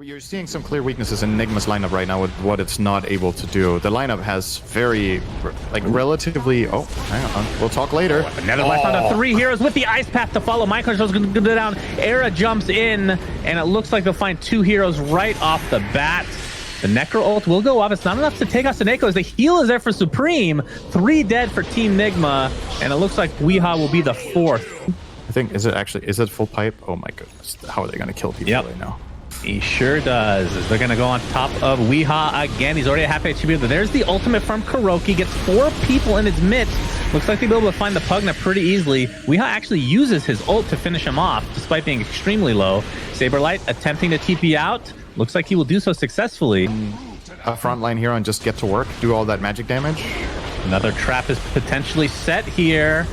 You're seeing some clear weaknesses in Enigma's lineup right now with what it's not able to do. The lineup has very, relatively... Oh, hang on. We'll talk later. Another life on the 3 heroes with the ice path to follow. Mind Control's going to go down. Era jumps in, and it looks like they'll find 2 heroes right off the bat. The Necro ult will go off. It's not enough to take out Seneko as the heal is there for Supreme. 3 dead for Team Nigma, and it looks like Weeha will be the 4th. I think, is it full pipe? Oh my goodness. How are they going to kill people right now? He sure does. They're going to go on top of Weeha again. He's already at half HP. But there's the ultimate from Kuroki. Gets 4 people in his midst. Looks like they'll be able to find the Pugna pretty easily. Weeha actually uses his ult to finish him off, despite being extremely low. Saberlight attempting to TP out. Looks like he will do so successfully. A frontline hero and just get to work. Do all that magic damage. Another trap is potentially set here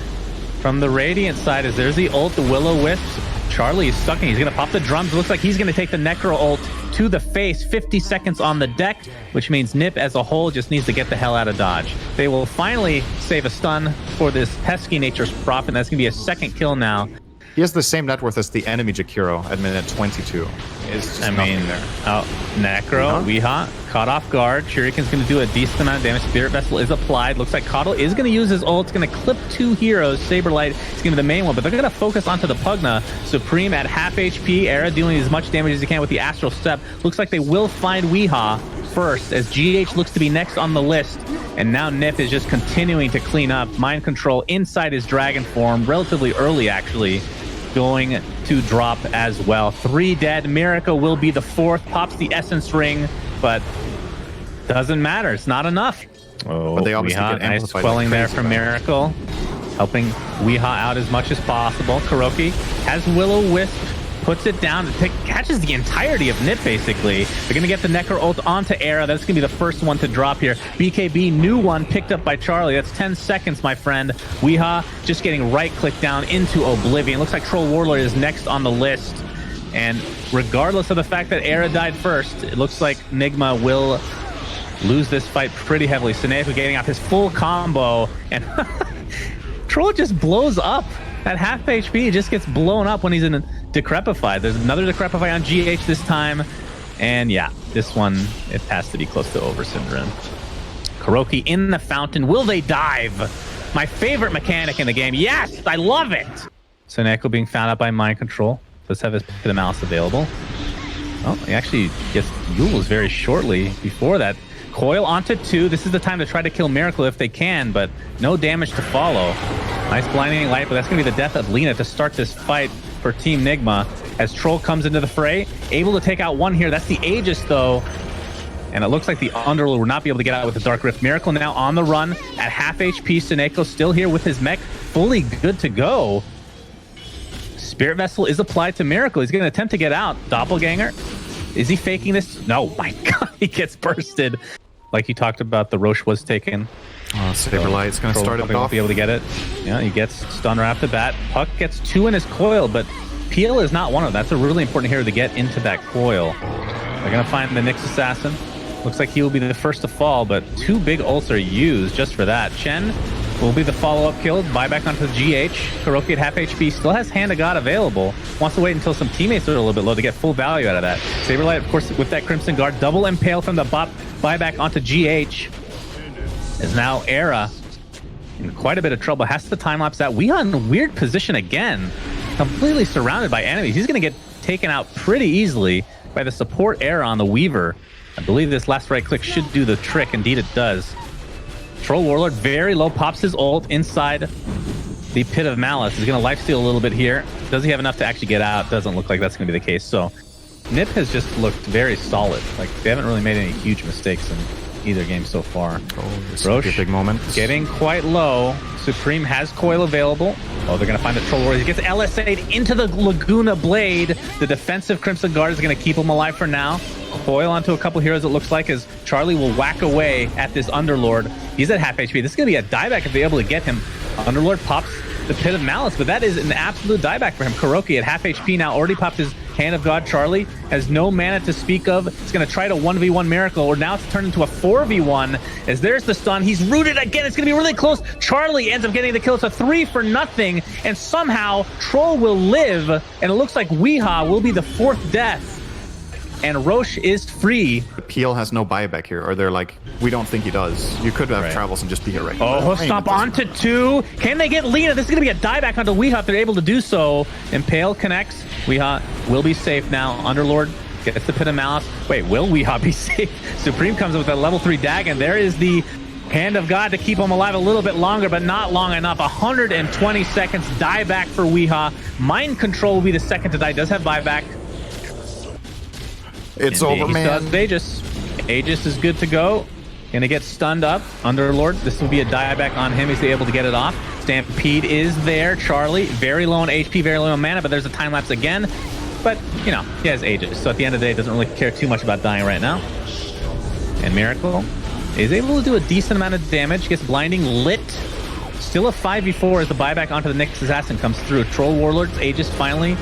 from the Radiant side as there's the ult, the Will-O-Wisp. Charlie is sucking. He's going to pop the drums. Looks like he's going to take the Necro ult to the face. 50 seconds on the deck, which means Nip as a whole just needs to get the hell out of dodge. They will finally save a stun for this pesky Nature's Prophet. That's going to be a 2nd kill now. He has the same net worth as the enemy Jakiro at minute 22. I mean, Necro, Weeha, caught off guard. Shuriken's going to do a decent amount of damage. Spirit Vessel is applied. Looks like Coddle is going to use his ult. It's going to clip 2 heroes. Saberlight is going to be the main one, but they're going to focus onto the Pugna. Supreme at half HP. Era doing as much damage as he can with the Astral Step. Looks like they will find Weeha first, as GH looks to be next on the list. And now Nip is just continuing to clean up. Mind Control inside his dragon form, relatively early actually, going to drop as well. 3 dead. Miracle will be the 4th. Pops the Essence Ring, but doesn't matter. It's not enough. Oh, but they obviously Weeha, nice quelling there from Miracle, helping Weeha out as much as possible. Kuroki has Will-O-Wisp, puts it down, catches the entirety of Nip, basically. They're going to get the Necro ult onto Era. That's going to be the first one to drop here. BKB, new one, picked up by Charlie. That's 10 seconds, my friend. Weeha just getting right-clicked down into Oblivion. Looks like Troll Warlord is next on the list. And regardless of the fact that Era died first, it looks like Nigma will lose this fight pretty heavily. Seneko getting off his full combo, and Troll just blows up. At half HP, he just gets blown up when he's in a Decrepify. There's another Decrepify on GH this time. And yeah, this one, it has to be close to over Syndrome. Kuroki in the fountain. Will they dive? My favorite mechanic in the game. Yes, I love it. Seneko being found out by Mind Control. Does have his Pit of Malice available. Oh, he actually gets Yules very shortly before that. Coil onto 2. This is the time to try to kill Miracle if they can, but no damage to follow. Nice blinding light, but that's going to be the death of Lina to start this fight for Team Nigma as Troll comes into the fray. Able to take out 1 here. That's the Aegis, though. And it looks like the Underlord will not be able to get out with the Dark Rift. Miracle now on the run at half HP. Seneko still here with his mech, fully good to go. Spirit Vessel is applied to Miracle. He's going to attempt to get out. Doppelganger. Is he faking this? No, my God, he gets bursted. Like you talked about, the Roche was taken. Oh, Saberlight's going to start it off. Won't be able to get it. Yeah, he gets stun right off the bat. Puck gets 2 in his coil, but Peel is not one of them. That's a really important hero to get into that coil. They're going to find the Nyx Assassin. Looks like he will be the first to fall, but 2 big ults are used just for that. Chen will be the follow-up kill. Buyback onto the GH. Kuroki at half HP. Still has Hand of God available. Wants to wait until some teammates are a little bit low to get full value out of that. Saberlight, of course, with that Crimson Guard. Double impale from the bot. Buyback onto GH. Is now Era in quite a bit of trouble. Has to time-lapse that. Weeha in a weird position again. Completely surrounded by enemies. He's going to get taken out pretty easily by the support Era on the Weaver. I believe this last right-click should do the trick. Indeed, it does. Troll Warlord very low, pops his ult inside the Pit of Malice. He's going to lifesteal a little bit here. Does he have enough to actually get out? Doesn't look like that's going to be the case. So Nip has just looked very solid. Like, they haven't really made any huge mistakes in either game so far. Oh, this could be a big moment. Getting quite low. Supreme has coil available. Oh, they're going to find the Troll Warrior. He gets LSA'd into the Laguna Blade. The defensive Crimson Guard is going to keep him alive for now. Coil onto a couple heroes, it looks like, as Charlie will whack away at this Underlord. He's at half HP. This is going to be a dieback if they're able to get him. Underlord pops the Pit of Malice, but that is an absolute dieback for him. Kuroki at half HP now, already popped his Hand of God. Charlie has no mana to speak of. It's going to try to 1v1 Miracle, or now it's turned into a 4v1, as there's the stun. He's rooted again. It's going to be really close. Charlie ends up getting the kill. It's a 3-for-0, and somehow Troll will live, and it looks like Weeha will be the 4th death. and Roche is free. PL has no buyback here, or they're like, we don't think he does. You could have travels and just be here right now. Oh, hoof stomp onto 2. Can they get Lina? This is going to be a dieback onto Weeha if they're able to do so. Impale connects. Weeha will be safe now. Underlord gets the pit of malice. Wait, will Weeha be safe? Supreme comes with a level 3 dag, and there is the hand of God to keep him alive a little bit longer, but not long enough. 120 seconds dieback for Weeha. Mind Control will be the second to die. Does have buyback. It's over, man. Aegis. Aegis is good to go. Gonna get stunned up. Underlord, this will be a dieback on him. He's able to get it off. Stampede is there. Charlie, very low on HP, very low on mana, but there's a time lapse again. But, you know, he has Aegis, so at the end of the day, doesn't really care too much about dying right now. And Miracle is able to do a decent amount of damage. Gets blinding lit. Still a 5v4 as the buyback onto the next assassin comes through. Troll Warlord's Aegis finally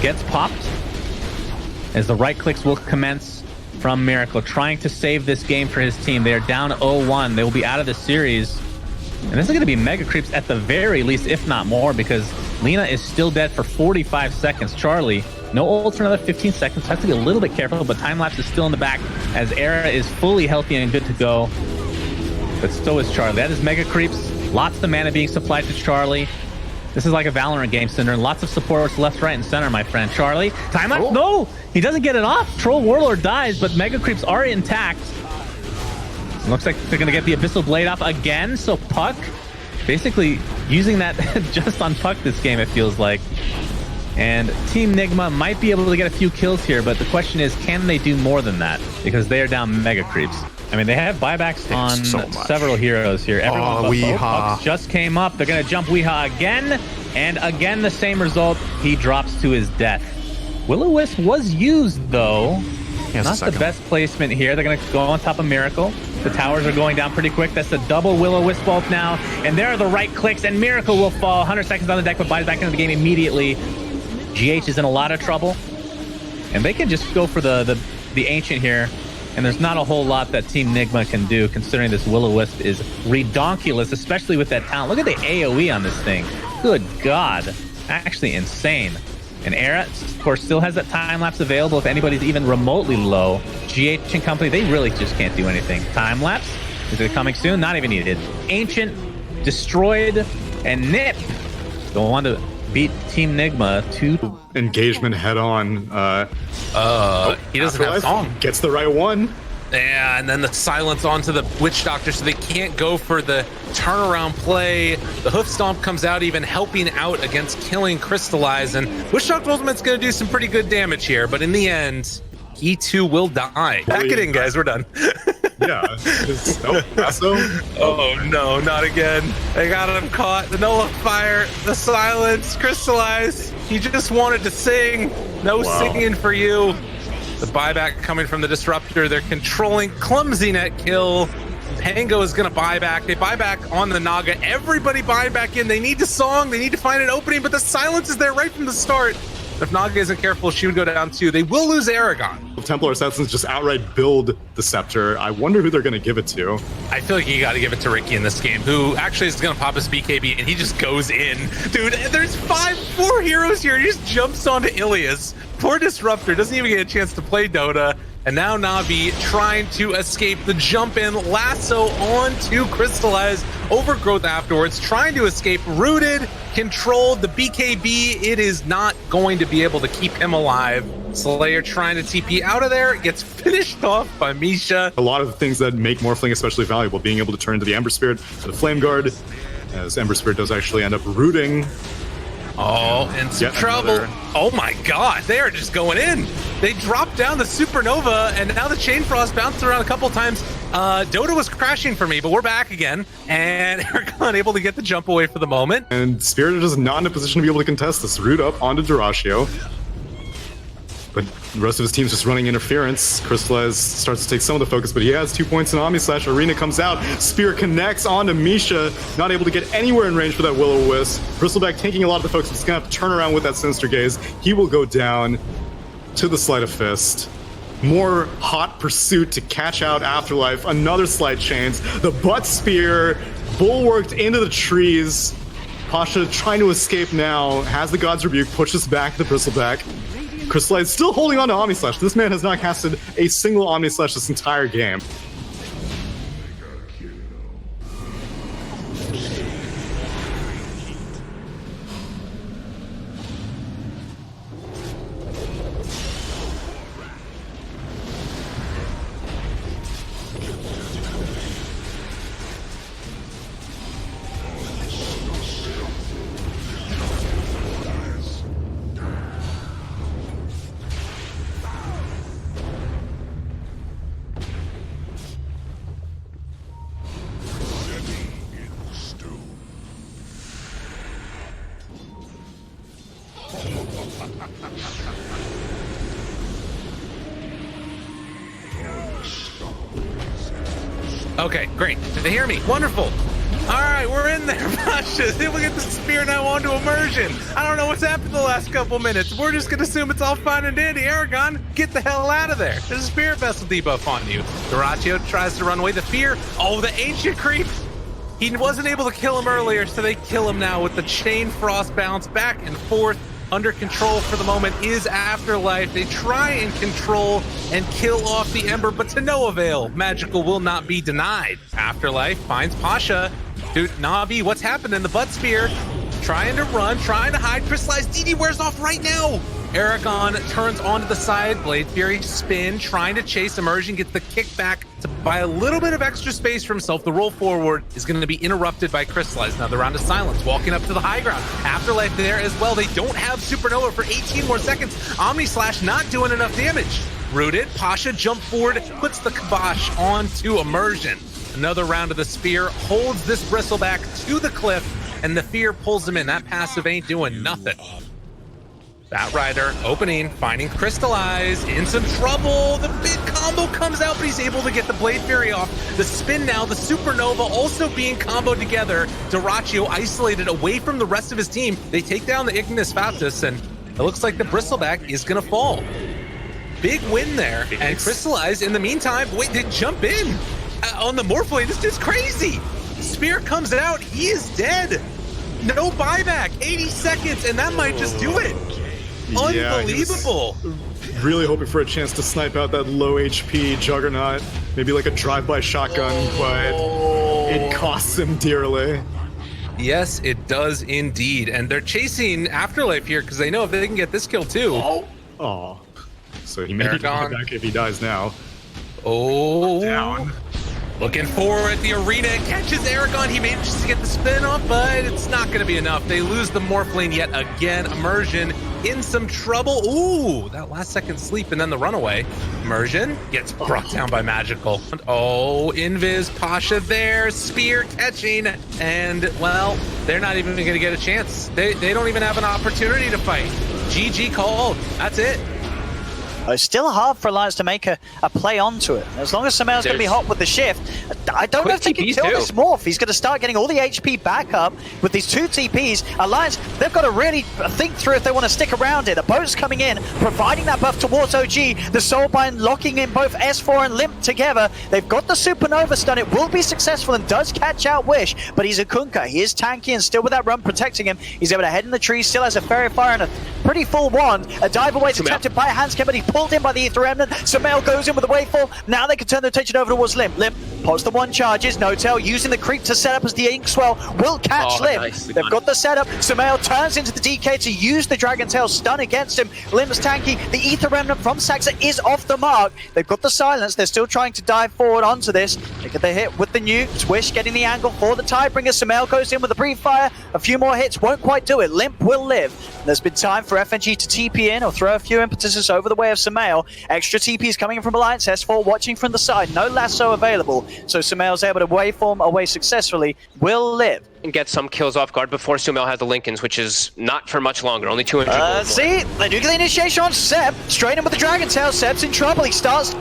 gets popped, as the right clicks will commence from Miracle, trying to save this game for his team. They are down 0-1. They will be out of the series. And this is going to be mega creeps at the very least, if not more, because Lina is still dead for 45 seconds. Charlie, no ult for another 15 seconds. Has to be a little bit careful, but time-lapse is still in the back as Era is fully healthy and good to go. But so is Charlie. That is mega creeps. Lots of mana being supplied to Charlie. This is like a Valorant game, Cinder. Lots of supports left, right, and center, my friend. Charlie, time-lapse? Oh. No! He doesn't get it off. Troll Warlord dies, but mega creeps are intact. Looks like they're going to get the Abyssal Blade off again, so Puck basically using that just on Puck this game, it feels like. And Team Nigma might be able to get a few kills here, but the question is, can they do more than that? Because they are down mega creeps. I mean, they have buybacks on several heroes here. Everyone but Puck just came up. They're going to jump Weeha again, and again the same result. He drops to his death. Will-O-Wisp was used, though. Not the best placement here. They're going to go on top of Miracle. The towers are going down pretty quick. That's a double Will-O-Wisp ult now. And there are the right clicks, and Miracle will fall. 100 seconds on the deck, but buys back into the game immediately. GH is in a lot of trouble. And they can just go for the Ancient here. And there's not a whole lot that Team Nigma can do, considering this Will-O-Wisp is redonkulous, especially with that talent. Look at the AoE on this thing. Good God. Actually insane. And Era, of course, still has that time-lapse available if anybody's even remotely low. GH and company, they really just can't do anything. Time-lapse? Is it coming soon? Not even needed. Ancient, destroyed, and Nip go on to beat Team Nigma to engagement head-on. He doesn't have song. Gets the right one. Yeah, and then the silence onto the Witch Doctor, so they can't go for the turnaround play. The Hoof Stomp comes out, even helping out against killing Crystallize, and Witch Doctor Ultimate's going to do some pretty good damage here, but in the end, he too will die. Pack it in, guys. We're done. Yeah. Oh, no, not again. They got him caught. The Nullifier, the silence, Crystallize. He just wanted to sing. No singing for you. The buyback coming from the Disruptor. They're controlling clumsy net kill. Pango is going to buy back. They buy back on the Naga. Everybody buying back in. They need to song. They need to find an opening, but the silence is there right from the start. If Naga isn't careful, she would go down too. They will lose Aragon. Templar Assassins just outright build the Scepter. I wonder who they're going to give it to. I feel like you got to give it to Ricky in this game, who actually is going to pop his BKB, and he just goes in. Dude, there's 4 heroes here. He just jumps onto Ilias. Poor Disruptor doesn't even get a chance to play Dota. And now Navi trying to escape the jump in, lasso onto Crystallize, Overgrowth afterwards, trying to escape, rooted, controlled, the BKB, it is not going to be able to keep him alive. Slayer trying to TP out of there, gets finished off by Misha. A lot of the things that make Morphling especially valuable, being able to turn to the Ember Spirit, to the Flame Guard, as Ember Spirit does actually end up rooting. Oh, and some trouble. Oh my God, they are just going in. They dropped down the Supernova, and now the Chain Frost bounced around a couple times. Dota was crashing for me, but we're back again, and Aragon able to get the jump away for the moment. And Spirit is not in a position to be able to contest this. Root up onto Durashio. But the rest of his team's just running interference. Crystallize starts to take some of the focus, but he has 2 points in Omni/. Arena comes out. Spear connects onto Misha. Not able to get anywhere in range for that Will-O-Wisp. Bristleback taking a lot of the focus, but he's going to have to turn around with that Sinister Gaze. He will go down to the Sleight of Fist. More hot pursuit to catch out Afterlife. Another Slide Chains. The Butt Spear bulwarked into the trees. Pasha trying to escape now. Has the God's Rebuke. Pushes back the Bristleback. Crystallize still holding on to Omni Slash. This man has not casted a single Omni Slash this entire game. Okay, great. Did they hear me? Wonderful. All right, we're in there. Pasha, then we get the spear now onto immersion. I don't know what's happened the last couple minutes. We're just going to assume it's all fine and dandy. Aragon, get the hell out of there. There's a spirit vessel debuff on you. Duraccio tries to run away. The fear. Oh, the ancient creep. He wasn't able to kill him earlier, so they kill him now with the chain frost bounce back and forth. Under control for the moment is Afterlife. They try and control and kill off the Ember, but to no avail. Magical will not be denied. Afterlife finds Pasha. Dude, Navi, what's happening? The Butt Spear trying to run, trying to hide. Crystallize DD wears off right now. Aragon turns onto the side. Blade Fury spin, trying to chase Immersion, gets the kickback to buy a little bit of extra space for himself. The roll forward is going to be interrupted by Crystallize. Another round of silence, walking up to the high ground. Afterlife there as well. They don't have Supernova for 18 more seconds. Omni Slash not doing enough damage. Rooted, Pasha jump forward, puts the kibosh onto Immersion. Another round of the spear holds this Bristleback to the cliff, and the fear pulls him in. That passive ain't doing nothing. Batrider opening, finding Crystallize, in some trouble. The big combo comes out, but he's able to get the Blade Fury off. The spin now, the Supernova also being comboed together. Duraccio isolated away from the rest of his team. They take down the Ignis Fatuus, and it looks like the Bristleback is gonna fall. Big win there, and Crystallize in the meantime, wait, they jump in on the Morphblade. This dude's crazy. Spear comes out, he is dead. No buyback, 80 seconds, and that might just do it. Unbelievable. Yeah, really hoping for a chance to snipe out that low HP Juggernaut. Maybe like a drive-by shotgun, but it costs him dearly. Yes, it does indeed. And they're chasing Afterlife here because they know if they can get this kill too. Oh. So he may be coming back if he dies now. Oh. Down. Looking forward at the arena, catches Aragon. He manages to get the spin off, but it's not going to be enough. They lose the Morphling yet again. Immersion in some trouble. Ooh, that last second sleep and then the runaway. Immersion gets brought down by Magical. Oh, Invis, Pasha there, spear catching, and well, they're not even going to get a chance. They don't even have an opportunity to fight. GG called. That's it. It's still hard for Alliance to make a play onto it. As long as Samel's going to be hot with the shift, I don't know if they can kill this Morph. He's going to start getting all the HP back up with these two TPs. Alliance, they've got to really think through if they want to stick around it. The boat's coming in, providing that buff towards OG. The Soulbind locking in both S4 and Limp together. They've got the Supernova stun. It will be successful and does catch out Wish, but he's a Kunkka. He is tanky and still with that run protecting him. He's able to head in the tree, still has a Fairy Fire and a pretty full wand. A dive away is attempted by a Handscan, but he's pulled in by the Ether Remnant. Sumail goes in with the waveform. Now they can turn their attention over towards Limp. Limp pots the one charges. No tail using the creep to set up as the Inkswell will catch Limp. Nice. They've got the setup. Sumail turns into the DK to use the Dragon Tail stun against him. Limp's tanky. The Ether Remnant from Saxa is off the mark. They've got the silence. They're still trying to dive forward onto this. They get the hit with the nukes. Wish getting the angle for the Tidebringer. Sumail goes in with a brief fire. A few more hits won't quite do it. Limp will live. There's been time for FNG to TP in or throw a few impetuses over the way of Sumail. Extra TPs coming from Alliance. S4 watching from the side. No lasso available. So Sumail's able to waveform away successfully. Will live. And get some kills off guard before Sumail has the Lincolns, which is not for much longer. Only 200 see, they do get the initiation on Seb. Straight in with the Dragon Tail. Seb's in trouble. He starts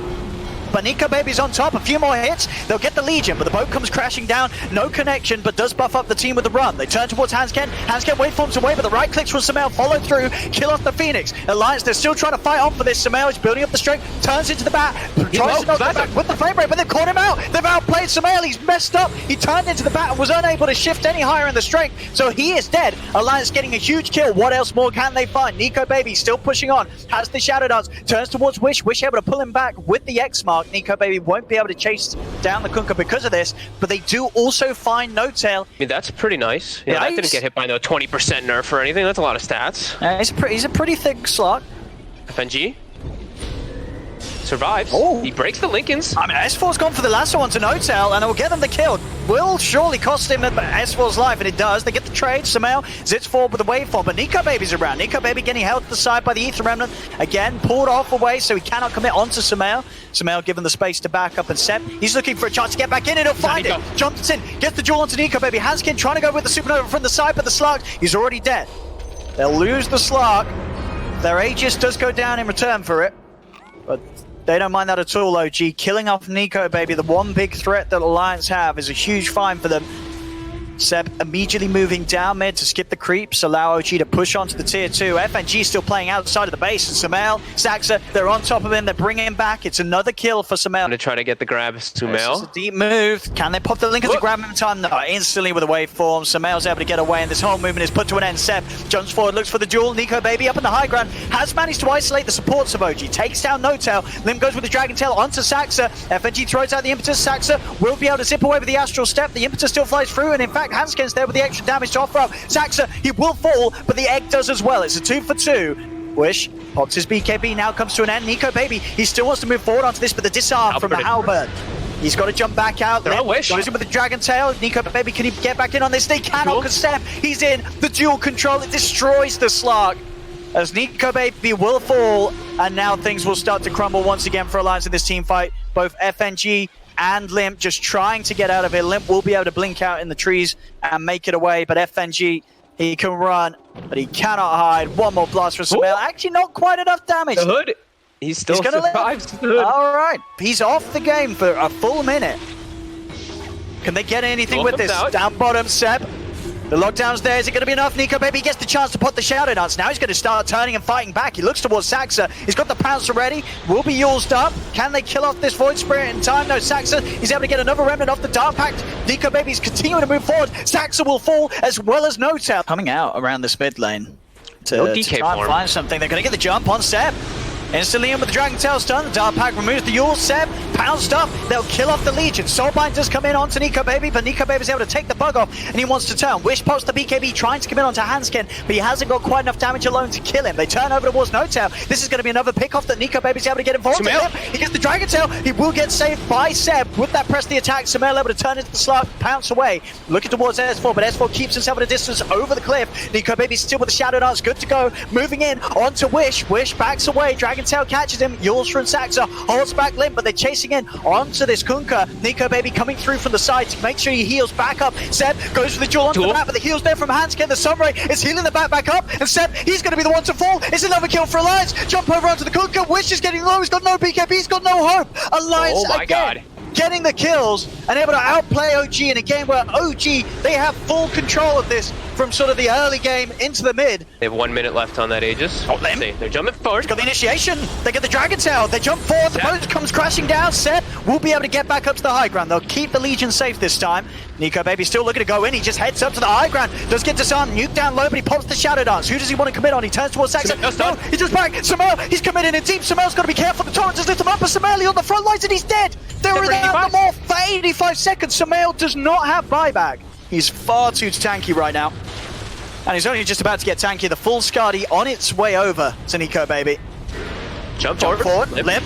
but Nico Baby's on top. A few more hits, they'll get the Legion, but the boat comes crashing down. No connection, but does buff up the team with the run. They turn towards Hansken. Hansken waveforms away, but the right clicks from Sumail follow through, kill off the Phoenix. Alliance, they're still trying to fight on for this. Sumail is building up the strength, turns into the bat, tries to knock the back with the flame rate, but they've caught him out. They've outplayed Sumail. He's messed up. He turned into the bat and was unable to shift any higher in the strength, so he is dead. Alliance getting a huge kill. What else more can they find? Nico Baby still pushing on, has the Shadow Dance, turns towards Wish. Wish able to pull him back with the X mark. Nico Baby won't be able to chase down the Kunkka because of this, but they do also find No Tail. I mean, that's pretty nice. Yeah, that didn't get hit by no 20% nerf or anything. That's a lot of stats. He's a pretty thick slot. FNG survives. Oh. He breaks the Lincolns. I mean, S4's gone for the lasso onto No Tail, and it will get them the kill. Will surely cost him S4's life, and it does. They get the trade. Sumail zits forward with the waveform, but Nico Baby's around. Nico Baby getting held to the side by the Ether Remnant. Again, pulled off away, so he cannot commit onto Sumail. Sumail given the space to back up and Seb. He's looking for a chance to get back in, and he'll find it. Jumps in, gets the duel onto Nico Baby. Hanskin trying to go with the Supernova from the side, but the Slark, he's already dead. They'll lose the Slark. Their Aegis does go down in return for it, but they don't mind that at all, OG. Killing off Nico Baby, the one big threat that Alliance have, is a huge find for them. Seb immediately moving down mid to skip the creeps, allow OG to push onto the tier 2. FNG still playing outside of the base, and Sumail, Saxa, they're on top of him, they're bringing him back. It's another kill for Sumail. To try to get the grab, Sumail. This is a deep move. Can they pop the Lincoln to grab him in time? No, instantly with a waveform. Sumail's able to get away, and this whole movement is put to an end. Seb jumps forward, looks for the duel. Nico Baby up in the high ground, has managed to isolate the supports of OG, takes down No Tail. Lim goes with the Dragon Tail onto Saxa. FNG throws out the Impetus. Saxa will be able to zip away with the Astral Step. The Impetus still flies through, and in fact, Hansken's there with the extra damage to offer up. Saxa, he will fall, but the egg does as well. It's a 2 for 2. Wish pops his BKB, now comes to an end. Nico Baby, he still wants to move forward onto this, but the disarm from the Halberd. He's got to jump back out. Wish goes in with the Dragon Tail. Nico Baby, can he get back in on this? They cannot, because Seb, he's in. The dual control, it destroys the Slark. As Nico Baby will fall, and now things will start to crumble once again for Alliance in this team fight. Both FNG and Limp just trying to get out of it. Limp will be able to blink out in the trees and make it away, but FNG, he can run, but he cannot hide. One more blast for Sumail. Actually, not quite enough damage. The Hood, he still survives the Hood. All right, he's off the game for a full minute. Can they get anything with this? Down bottom, Seb. The lockdown's there. Is it going to be enough? Nico Baby gets the chance to put the Shadow Dance. Now he's going to start turning and fighting back. He looks towards Saxa. He's got the Pouncer ready. Will be used up. Can they kill off this Void Spirit in time? No, Saxa, he's able to get another Remnant off the Dark Pact. Nico Baby's continuing to move forward. Saxa will fall as well as No Tail. Coming out around this mid lane to try and find something. They're going to get the jump on Seb. Instantly in with the Dragon Tail stun. The Dark Pack removes the Yule. Seb pounced up. They'll kill off the Legion. Soulbind does come in onto Nico Baby, but Nico Baby's able to take the bug off, and he wants to turn. Wish pops the BKB, trying to come in onto Hanskin, but he hasn't got quite enough damage alone to kill him. They turn over towards No Tail. This is going to be another pick off that Nico Baby's able to get involved in. He gets the Dragon Tail. He will get saved by Seb with that press the attack. Sumail able to turn into the Slark, pounce away. Looking towards S4, but S4 keeps himself at a distance over the cliff. Nico Baby's still with the Shadow Dance, good to go. Moving in onto Wish. Wish backs away. Dragon Tail catches him. Yules from Saxa holds back Limp, but they're chasing in onto this Kunkka. Nico Baby coming through from the side to make sure he heals back up. Seb goes for the duel onto the back, but the heal's there from Hanskin. The Sunray is healing the back up, and Seb, he's going to be the one to fall. It's another kill for Alliance. Jump over onto the Kunkka. Wish is getting low. He's got no BKB. He's got no hope. Alliance again getting the kills and able to outplay OG in a game where OG, they have full control of this from sort of the early game into the mid. They have 1 minute left on that Aegis. Oh, they're jumping forward. Got the initiation. They get the Dragon Tail. They jump forward. The boat comes crashing down. Seb will be able to get back up to the high ground. They'll keep the Legion safe this time. Nico Baby still looking to go in. He just heads up to the high ground. Does get disarmed. Nuke down low, but he pops the Shadow Dance. Who does he want to commit on? He turns towards Saxa. No, he just back. Sumail, he's committed in deep. Sumail's got to be careful. The torrent just lift him up, but Sumail on the front lines, and he's dead. They're without the morph for 85 seconds. Sumail does not have buyback. He's far too tanky right now. And he's only just about to get tanky. The full Skadi on its way over to Nico Baby. Jump forward. Limp.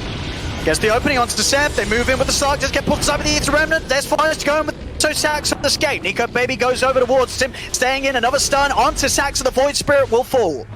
Gets the opening onto the Seb. They move in with the Slark. Just get pulled aside with the Ether Remnant. There's Fires to go in with Saxa on the skate. Nico Baby goes over towards him. Staying in. Another stun onto Saxa. The Void Spirit will fall.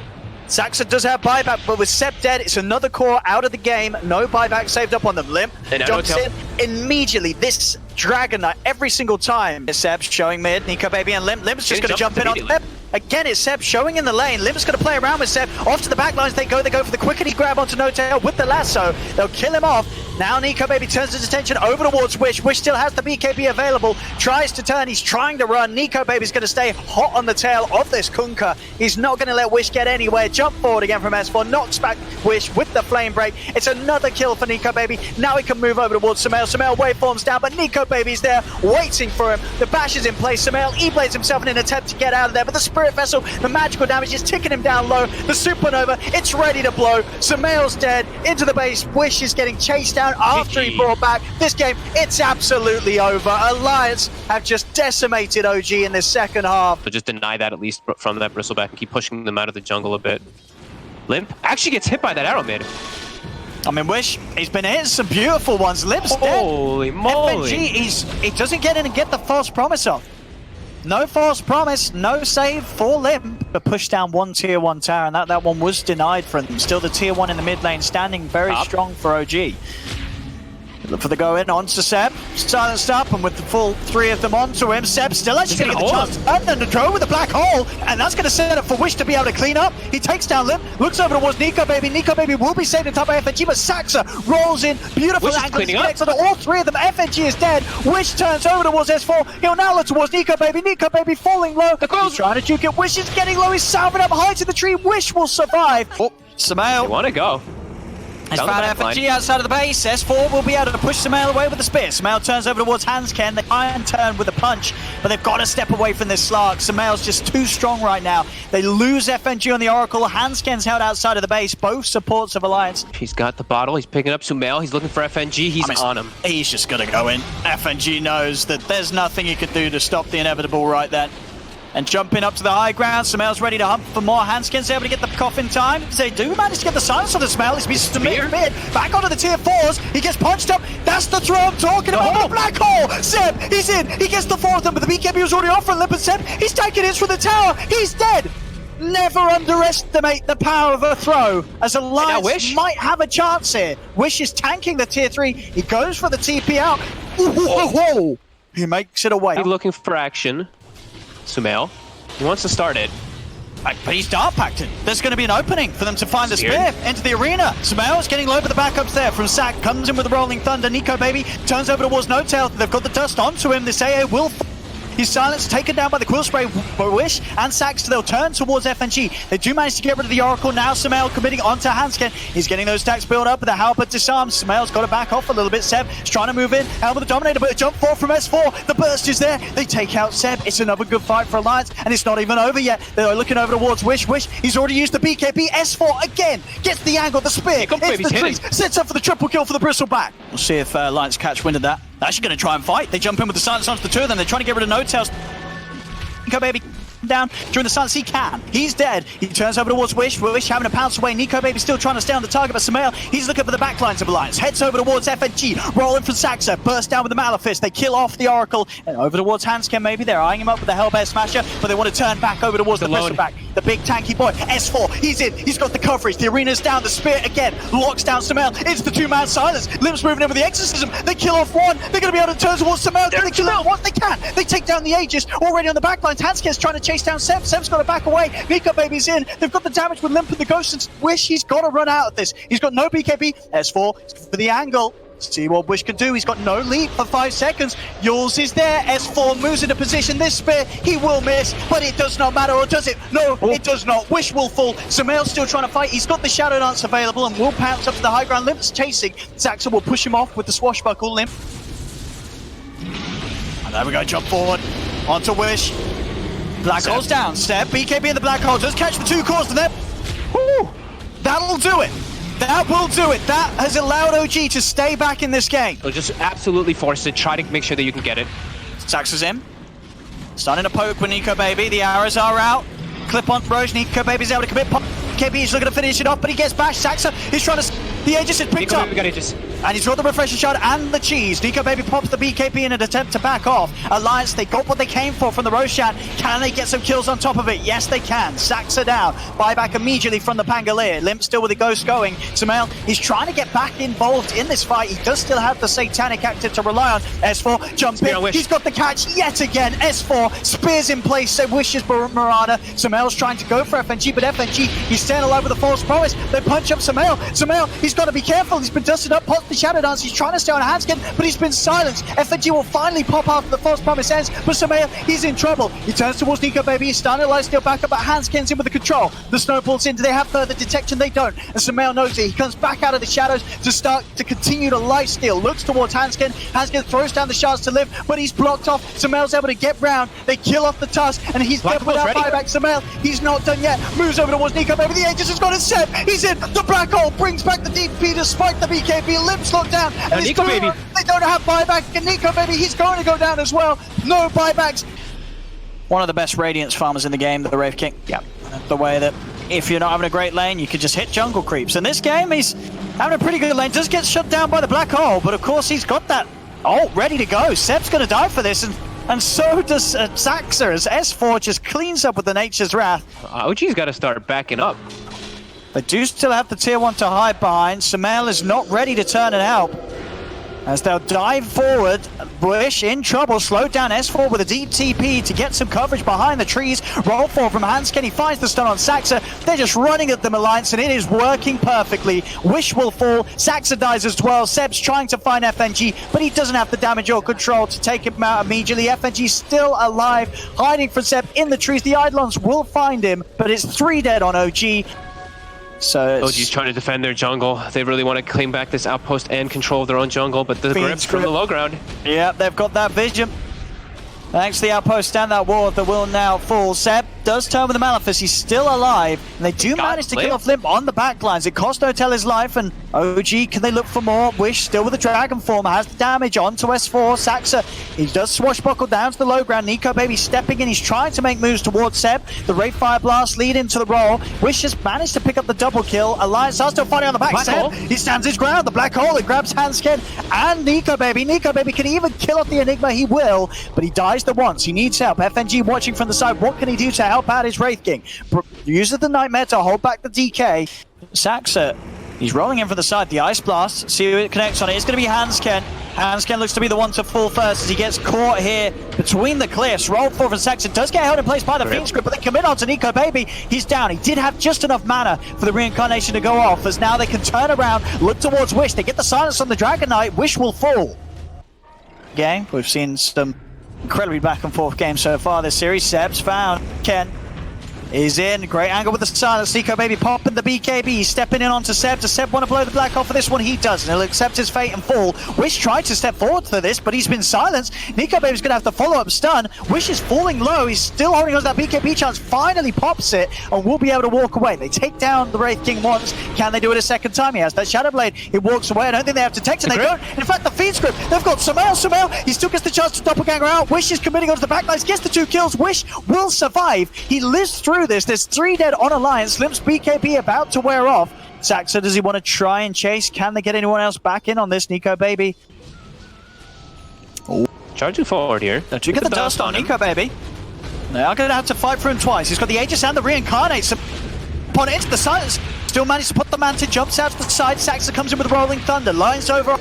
Saxa does have buyback, but with Seb dead, it's another core out of the game. No buyback saved up on them. Limp jumps in immediately. This Dragon Knight every single time is Seb showing mid. Nico Baby and Limp. Limp's just going to jump in on Seb. Again, it's Seb showing in the lane. Limp's going to play around with Seb. Off to the back lines they go. They go for the quickity grab onto No Tail with the lasso. They'll kill him off. Now Nico Baby turns his attention over towards Wish. Wish still has the BKB available, tries to turn, he's trying to run. Nico Baby's going to stay hot on the tail of this Kunkka. He's not going to let Wish get anywhere. Jump forward again from S4, knocks back Wish with the flame break. It's another kill for Nico Baby. Now he can move over towards Sumail. Sumail waveforms down, but Nico Baby's there waiting for him. The bash is in place. Sumail E-blades himself in an attempt to get out of there, but the Spirit Vessel, the magical damage is ticking him down low. The Supernova, it's ready to blow. Sumail's dead into the base. Wish is getting chased down after he brought back. This game, it's absolutely over. Alliance have just decimated OG in this second half. So just deny that at least from that Bristleback and keep pushing them out of the jungle a bit. Limp actually gets hit by that arrow mid. I mean, Wish, he's been hitting some beautiful ones. Limp's dead. Holy moly. FNG, he doesn't get in and get the false promise off. No false promise, no save for Limp. But push down one tier 1 tower, and that one was denied from them. Still the tier 1 in the mid lane, standing very strong for OG. Look for the go in onto Seb, silenced up, and with the full 3 of them onto him, Seb still actually going to get the chance to turn and to throw with the black hole, and that's going to set up for Wish to be able to clean up. He takes down Limp, looks over towards Nico Baby. Nico Baby will be saved in top of FNG, but Saxa rolls in, beautiful angle, connects onto all 3 of them. FNG is dead. Wish turns over towards S4. He'll now look towards Nico Baby. Nico Baby falling low. He's trying to juke it. Wish is getting low. He's salving up high to the tree. Wish will survive. Oh, Sumail. They want to go. He's found FNG outside of the base. S4 will be able to push Sumail away with the spear. Sumail turns over towards Hansken. They try and turn with a punch, but they've got to step away from this Slark. Sumail's just too strong right now. They lose FNG on the Oracle. Hansken's held outside of the base. Both supports of Alliance. He's got the bottle. He's picking up Sumail. He's looking for FNG. He's on him. He's just going to go in. FNG knows that there's nothing he can do to stop the inevitable right then. And jumping up to the high ground, Sumail's ready to hump for more. Hansken's able to get the cough in time. They do manage to get the silence on the Sumail. He's been mid, back onto the tier 4s. He gets punched up. That's the throw I'm talking about. The black hole. Seb, he's in. He gets the 4 of them, but the BKB was already off for Limp and Seb. He's taking hits from the tower. He's dead. Never underestimate the power of a throw, as Alliance might have a chance here. Wish is tanking the tier 3. He goes for the TP out. Ooh, he makes it away. He's looking for action. Sumail. He wants to start it. But he's dart packed. There's going to be an opening for them to find the spear into the arena. Sumail's getting low, but the backups there from Sack. Comes in with the Rolling Thunder. Nico Baby turns over towards No Tail. They've got the dust onto him. This AA will... He's silenced, taken down by the Quill Spray by Wish and Sax. They'll turn towards FNG. They do manage to get rid of the Oracle. Now Sumail committing onto Hansken. He's getting those stacks built up, but the Halberd disarms. Sumail's got to back off a little bit. Seb is trying to move in. Halberd the Dominator, but a jump forward from S4. The burst is there. They take out Seb. It's another good fight for Alliance, and it's not even over yet. They're looking over towards Wish. Wish, he's already used the BKB. S4 again gets the angle, the spear. It's the trees. Sets up for the triple kill for the Bristleback. We'll see if Alliance catch wind of that. They're actually going to try and fight. They jump in with the silence onto the 2 of them. They're trying to get rid of No Tails. Nico Baby down during the silence. He can. He's dead. He turns over towards Wish. Wish having to pounce away. Nico Baby still trying to stay on the target, but Sumail, he's looking for the backlines of Alliance. Heads over towards FNG. Rolling from Saxa. Burst down with the Malefice. They kill off the Oracle. And over towards Hansken maybe. They're eyeing him up with the Hellbear Smasher, but they want to turn back over towards the Bristleback. The big tanky boy. S4. He's in. He's got the coverage. The arena's down. The spear again locks down Sumail. It's the 2-man silence. Limbs moving in with the exorcism. They kill off one. They're going to be able to turn towards Sumail. Can they kill out what they can? They take down the Aegis. Already on the backlines. Hansken's trying to chase down Seb. Seb's got to back away. Nico Baby's in. They've got the damage with Limp and the Ghost, and Wish, he's got to run out of this. He's got no BKB. S4 for the angle. See what Wish can do. He's got no lead for 5 seconds. Yules is there. S4 moves into position. This spear, he will miss, but it does not matter, or does it? No, it does not. Wish will fall. Sumail's still trying to fight. He's got the Shadow Dance available and will pounce up to the high ground. Limp's chasing. Zaxa will push him off with the swashbuckle. Limp. And there we go. Jump forward onto Wish. Black hole's down. Step. BKB in the black hole. Does catch the 2 cores to them. Woo! That'll do it. That will do it. That has allowed OG to stay back in this game. So just absolutely force it. Try to make sure that you can get it. Saxa's in. Starting to poke with Nico Baby. The arrows are out. Clip on Roche. Nico Baby's able to commit. KB is looking to finish it off, but he gets bashed. Saxa, he's trying to... The Aegis is picked up. And he's got the Refresher Shard and the cheese. Nico Baby pops the BKB in an attempt to back off. Alliance, they got what they came for from the Roshan. Can they get some kills on top of it? Yes, they can. Saxa down. Buyback immediately from the Pangolier. Limp still with the Ghost going. Sumail, he's trying to get back involved in this fight. He does still have the Satanic Active to rely on. S4, jump in. He's got the catch yet again. S4, spears in place. So wishes Marana. Sumail's trying to go for FNG, but FNG, he's staying alive with a false promise. They punch up Sumail. Sumail, he's got to be careful. He's been dusted up. Pots the the Shadow Dance. He's trying to stay on Hanskin, but he's been silenced. FNG will finally pop after the false promise ends, but Sumail, he's in trouble. He turns towards Nico Baby. He's starting to light steal back up, but Hanskin's in with the control. The snowball's in. Do they have further detection? They don't. And Sumail knows it. He comes back out of the shadows to start to continue to light steal. Looks towards Hanskin. Hanskin throws down the shards to live, but he's blocked off. Sumail's able to get round. They kill off the Tusk, and he's dead without buyback. Sumail, he's not done yet. Moves over towards Nico Baby. The Aegis has got a set. He's in. The black hole brings back the DP despite the BKB. Limbs locked down. And Nico Baby, they don't have buyback. And Nico Baby, he's going to go down as well. No buybacks. One of the best Radiance farmers in the game, the Wraith King. Yeah. The way that if you're not having a great lane, you could just hit jungle creeps. In this game, he's having a pretty good lane. Does get shut down by the black hole, but of course he's got that ult ready to go. Seb's going to die for this, and so does Saxa as S4 just cleans up with the Nature's Wrath. OG's got to start backing up. They do still have the tier 1 to hide behind. Sumail is not ready to turn and help. As they'll dive forward, Wish in trouble, slowed down S4 with a deep TP to get some coverage behind the trees. Roll forward from Hanskin, he finds the stun on Saxa. They're just running at them, Alliance, and it is working perfectly. Wish will fall, Saxa dies as well. Seb's trying to find FNG, but he doesn't have the damage or control to take him out immediately. FNG's still alive, hiding from Seb in the trees. The Eidolons will find him, but it's 3 dead on OG. So OG's trying to defend their jungle. They really want to claim back this outpost and control their own jungle, but the grips from the low ground. Yeah, they've got that vision. Thanks to the outpost and that ward that will now fall. Seb does turn with the Malefice. He's still alive. And they do manage to kill off Limp on the backlines. It cost Hotel his life, and OG, can they look for more? Wish still with the Dragon Form, has the damage onto S4. Saxa, he does swashbuckle down to the low ground. Nico Baby stepping in. He's trying to make moves towards Seb. The Wraith Fire Blast lead into the roll. Wish has managed to pick up the double kill. Alliance are still fighting on the back. Seb, he stands his ground. The black hole, it grabs Hanskin and Nico Baby. Nico Baby can even kill off the Enigma. He will, but he dies the once. He needs help. FNG watching from the side. What can he do to help out his Wraith King? Uses the Nightmare to hold back the DK. Saxa, he's rolling in from the side. The Ice Blast. See who it connects on it. It's going to be Hanskin. Hanskin looks to be the one to fall first as he gets caught here between the cliffs. Roll forward from Saxa. Does get held in place by the Phoenix Grip, but they commit on to Nico Baby. He's down. He did have just enough mana for the reincarnation to go off, as now they can turn around, look towards Wish. They get the silence on the Dragon Knight. Wish will fall. Game. We've seen some incredibly back and forth games so far this series. Seb's found. Ken is in. Great angle with the silence. Nico Baby popping the BKB. He's stepping in onto Seb. Does Seb want to blow the black hole for this one? He does, and he'll accept his fate and fall. Wish tried to step forward for this, but he's been silenced. Nico Baby's going to have to follow up stun. Wish is falling low. He's still holding on to that BKB chance. Finally pops it, and will be able to walk away. They take down the Wraith King once. Can they do it a second time? He has that Shadow Blade. He walks away. I don't think they have detection. They don't. In fact, the Feed Script, they've got Sumail. He still gets the chance to doppelganger out. Wish is committing onto the backlines. Gets the 2 kills. Wish will survive. He lives through this. There's 3 dead on Alliance. Limp's BKB about to wear off. Saxa, does he want to try and chase? Can they get anyone else back in on this? Nico Baby. Ooh. Charging forward here. Don't you get the dust on Nico Baby. They are going to have to fight for him twice. He's got the Aegis and the Reincarnate. Upon it into the silence. Still managed to put the Manta, jumps out to the side. Saxa comes in with the Rolling Thunder. Lines over.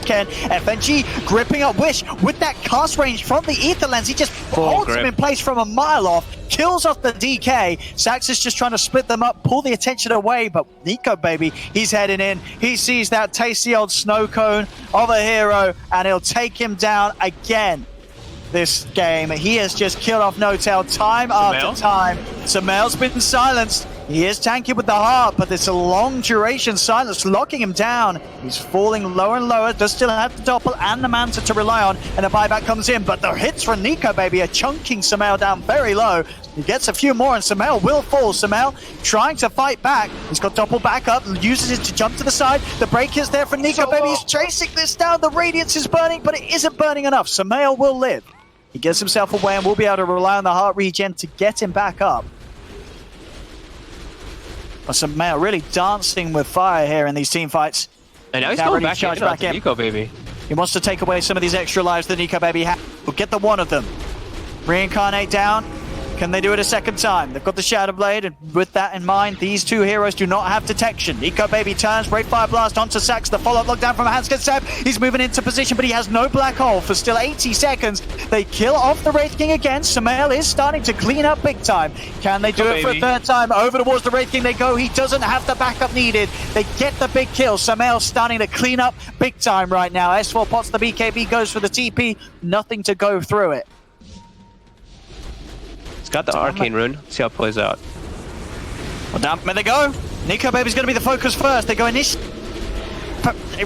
Ken, FNG gripping up Wish with that cast range from the Ether Lens. He just holds him in place from a mile off, kills off the DK. Saxa's just trying to split them up, pull the attention away, but Nico Baby, he's heading in. He sees that tasty old snow cone of a hero, and he'll take him down again. This game, he has just killed off No-Tail time after time. Sumail's been silenced. He is tanky with the heart, but it's a long duration silence locking him down. He's falling lower and lower, does still have the Doppel and the Manta to rely on, and a buyback comes in, but the hits from Nico Baby are chunking Sumail down very low. He gets a few more and Sumail will fall. Sumail trying to fight back. He's got Doppel back up, uses it to jump to the side. The break is there for Nico Baby. He's chasing this down. The Radiance is burning, but it isn't burning enough. Sumail will live. He gets himself away and will be able to rely on the heart regen to get him back up. But Sumail really dancing with fire here in these team fights. And now he's going back in. Nico Baby. He wants to take away some of these extra lives that Nico Baby has. We'll get the one of them. Reincarnate down. Can they do it a second time? They've got the Shadow Blade, and with that in mind, these two heroes do not have detection. Nico Baby turns, Great Fire Blast onto Sax. The follow-up lockdown from Hanskin Seb. He's moving into position, but he has no black hole for still 80 seconds. They kill off the Wraith King again. Sumail is starting to clean up big time. Can they do it for a third time? Over towards the Wraith King they go. He doesn't have the backup needed. They get the big kill. Sumail starting to clean up big time right now. S4 pots the BKB, goes for the TP. Nothing to go through it. Got the arcane rune. See how it plays out. Well, down where they go. Nico Baby's going to be the focus first. They go initially.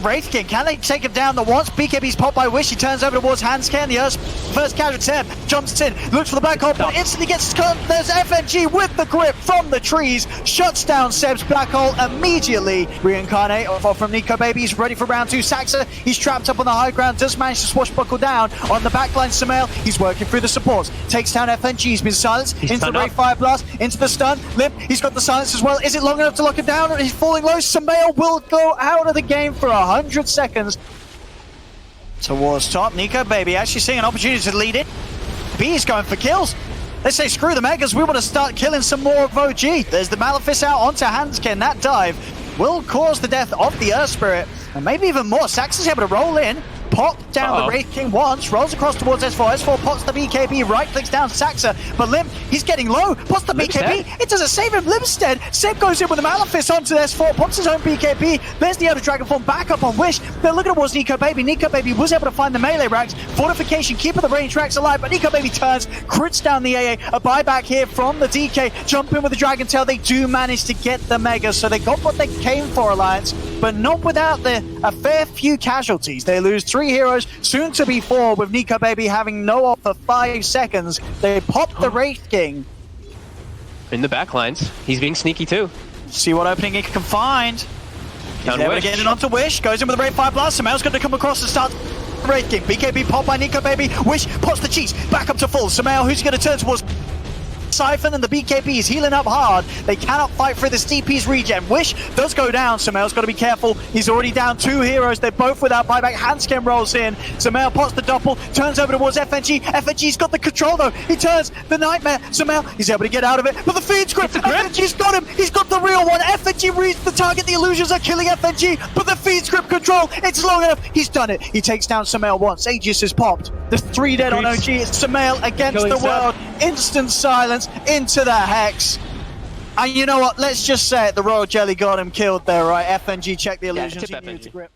Wraith King, can they take him down the once? BKB's popped by Wish. He turns over towards Hanscan. The first casualty. Seb jumps in, looks for the black hole, but instantly gets cut. There's FNG with the grip from the trees. Shuts down Seb's black hole immediately. Reincarnate from Nico Baby. He's ready for round 2. Saxa, he's trapped up on the high ground. Does manage to swashbuckle down on the backline. Sumail, he's working through the supports. Takes down FNG. He's been silenced. Into the Ray Fire Blast. Into the stun. Limp, he's got the silence as well. Is it long enough to lock him down? He's falling low. Sumail will go out of the game for 100 seconds. Towards top, Nico Baby actually seeing an opportunity to lead it. B is going for kills. They say screw the Megas, we want to start killing some more of OG. There's the Malefice out onto Hanskin. That dive will cause the death of the Earth Spirit, and maybe even more. Sax is able to roll in, pop down the Wraith King once, rolls across towards S4. S4 pots the BKB, right clicks down Saxa, but Limp, he's getting low, pots the BKB, it doesn't save him. Limpstead, Seb goes in with the Malefice onto S4, pops his own BKB, there's the other Dragon Form back up on Wish. They're looking towards Nico Baby. Nico Baby was able to find the melee racks, fortification, keeping the range racks alive, but Nico Baby turns, crits down the AA, a buyback here from the DK, jump in with the Dragon Tail. They do manage to get the Mega, so they got what they came for, Alliance, but not without a fair few casualties. They lose 3 heroes, soon to be 4, with Nico Baby having no off for 5 seconds. They pop the Wraith King. In the backlines. He's being sneaky too. See what opening he can find. He's able to get it onto Wish. Goes in with the Ray Fire Blast. Sumail's going to come across and start Wraith King. BKB popped by Nico Baby. Wish pots the cheese. Back up to full. Sumail, who's going to turn towards Siphon, and the BKB is healing up hard. They cannot fight for this DP's regen. Wish does go down. Sumail's got to be careful. He's already down 2 heroes. They're both without buyback. Hanskin rolls in. Sumail pots the doppel, turns over towards FNG. FNG's got the control though. He turns the Nightmare. Sumail, he's able to get out of it, but the feed's grip. FNG's got him. He's got the real one. FNG reads the target. The illusions are killing FNG, but the feed's grip control, it's long enough. He's done it. He takes down Sumail once. Aegis is popped. There's 3 dead on OG. It's Sumail against the world. Instant silence into the Hex. And you know what? Let's just say it. The Royal Jelly got him killed there, right? FNG checked the illusions. He knew to grip.